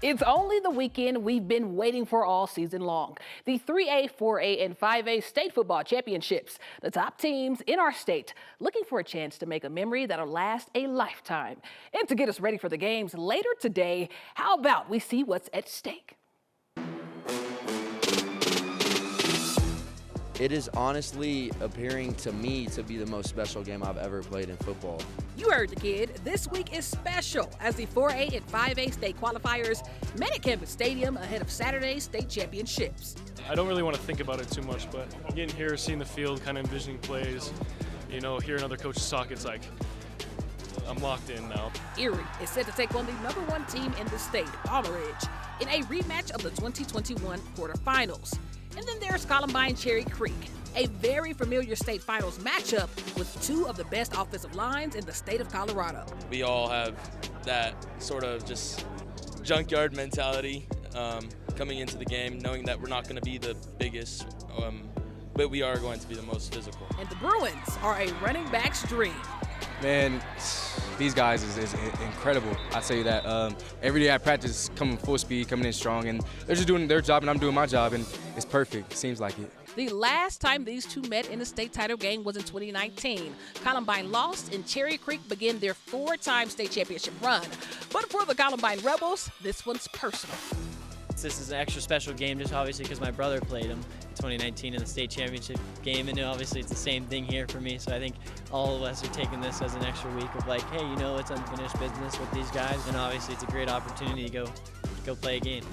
It's only the weekend we've been waiting for all season long. The 3A, 4A, and 5A state football championships. The top teams in our state looking for a chance to make a memory that'll last a lifetime. And to get us ready for the games later today, how about we see what's at stake? It is honestly appearing to me to be the most special game I've ever played in football. You heard the kid. This week is special as the 4A and 5A state qualifiers met at Campus Stadium ahead of Saturday's state championships. I don't really want to think about it too much, but getting here, seeing the field, kind of envisioning plays, you know, hearing other coaches talk, it's like I'm locked in now. Erie is set to take on the #1 team in the state, Palmer Ridge, in a rematch of the 2021 quarterfinals. And then there's Columbine Cherry Creek, a very familiar state finals matchup with two of the best offensive lines in the state of Colorado. We all have that sort of just junkyard mentality coming into the game, knowing that we're not going to be the biggest, but we are going to be the most physical. And the Bruins are a running back's dream. Man, these guys is incredible. I tell you that. Every day I practice coming full speed, coming in strong, and they're just doing their job and I'm doing my job, and it's perfect. It seems like it. The last time these two met in a state title game was in 2019. Columbine lost and Cherry Creek began their 4-time state championship run. But for the Columbine Rebels, this one's personal. This is an extra special game just obviously because my brother played him in 2019 in the state championship game, and obviously it's the same thing here for me. So I think all of us are taking this as an extra week of like, hey, you know, it's unfinished business with these guys, and obviously it's a great opportunity to go play a game.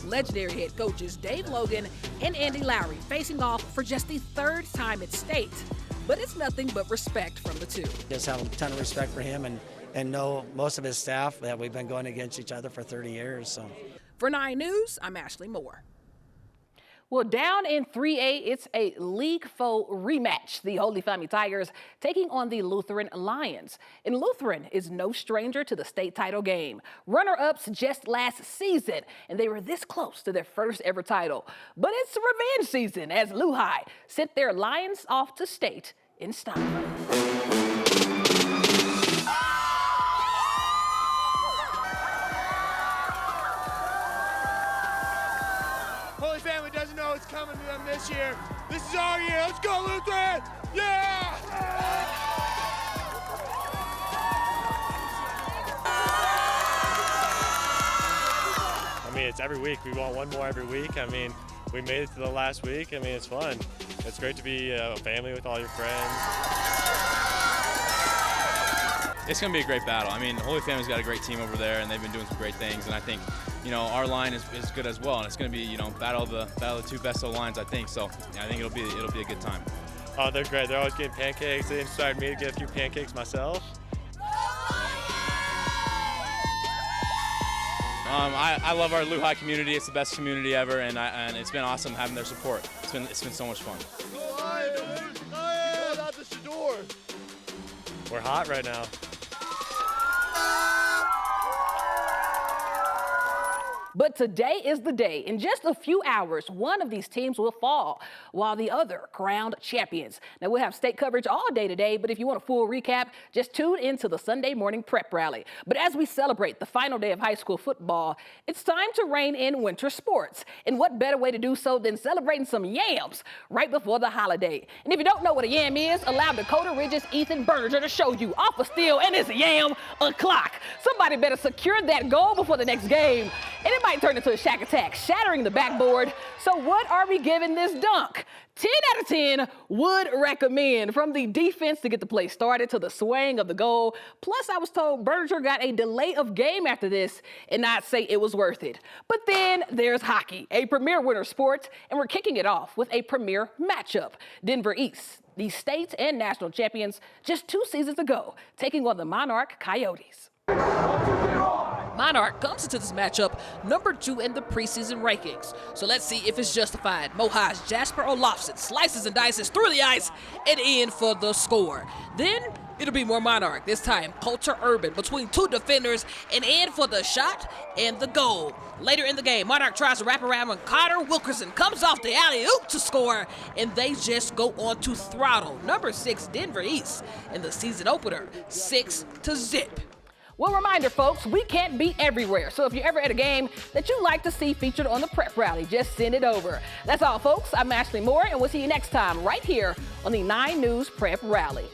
Legendary head coaches Dave Logan and Andy Lowry facing off for just the 3rd time at state. But it's nothing but respect from the two. Just have a ton of respect for him and know most of his staff that we've been going against each other for 30 years. So. For 9 News, I'm Ashley Moore. Well, down in 3A, it's a league foe rematch. The Holy Family Tigers taking on the Lutheran Lions. And Lutheran is no stranger to the state title game. Runner-ups just last season, and they were this close to their first ever title. But it's revenge season as Lehigh sent their Lions off to state in style. Holy Family doesn't know it's coming to them this year. This is our year. Let's go, Lutheran! Yeah! I mean, it's every week. We want one more every week. I mean, we made it to the last week. I mean, it's fun. It's great to be a family with all your friends. It's going to be a great battle. I mean, the Holy Family's got a great team over there, and they've been doing some great things. And I think, you know, our line is good as well. And it's going to be, you know, battle of the two best of lines, I think. So yeah, I think it'll be a good time. Oh, they're great. They're always getting pancakes. They inspired me to get a few pancakes myself. I love our Lehigh community. It's the best community ever, and it's been awesome having their support. It's been so much fun. We're hot right now. But today is the day. In just a few hours, one of these teams will fall, while the other crowned champions. Now, we'll have state coverage all day today, but if you want a full recap, just tune into the Sunday morning prep rally. But as we celebrate the final day of high school football, it's time to rein in winter sports. And what better way to do so than celebrating some yams right before the holiday? And if you don't know what a yam is, allow Dakota Ridge's Ethan Berger to show you off a steal, and it's a yam o'clock. Somebody better secure that goal before the next game. And it might turn into a Shaq attack, shattering the backboard. So what are we giving this dunk? 10 out of 10 would recommend, from the defense to get the play started to the swing of the goal. Plus, I was told Berger got a delay of game after this, and I'd say it was worth it. But then there's hockey, a premier winter sport, and we're kicking it off with a premier matchup. Denver East, the state and national champions just 2 seasons ago, taking on the Monarch Coyotes. Monarch comes into this matchup #2 in the preseason rankings. So let's see if it's justified. Mohawk's Jasper Olofsson slices and dices through the ice and in for the score. Then it'll be more Monarch, this time Coulter Urban between 2 defenders and in for the shot and the goal. Later in the game, Monarch tries to wrap around when Carter Wilkerson comes off the alley-oop to score, and they just go on to throttle #6 Denver East in the season opener 6-0. Well, reminder, folks, we can't be everywhere. So if you're ever at a game that you'd like to see featured on the Prep Rally, just send it over. That's all, folks. I'm Ashley Moore, and we'll see you next time right here on the 9 News Prep Rally.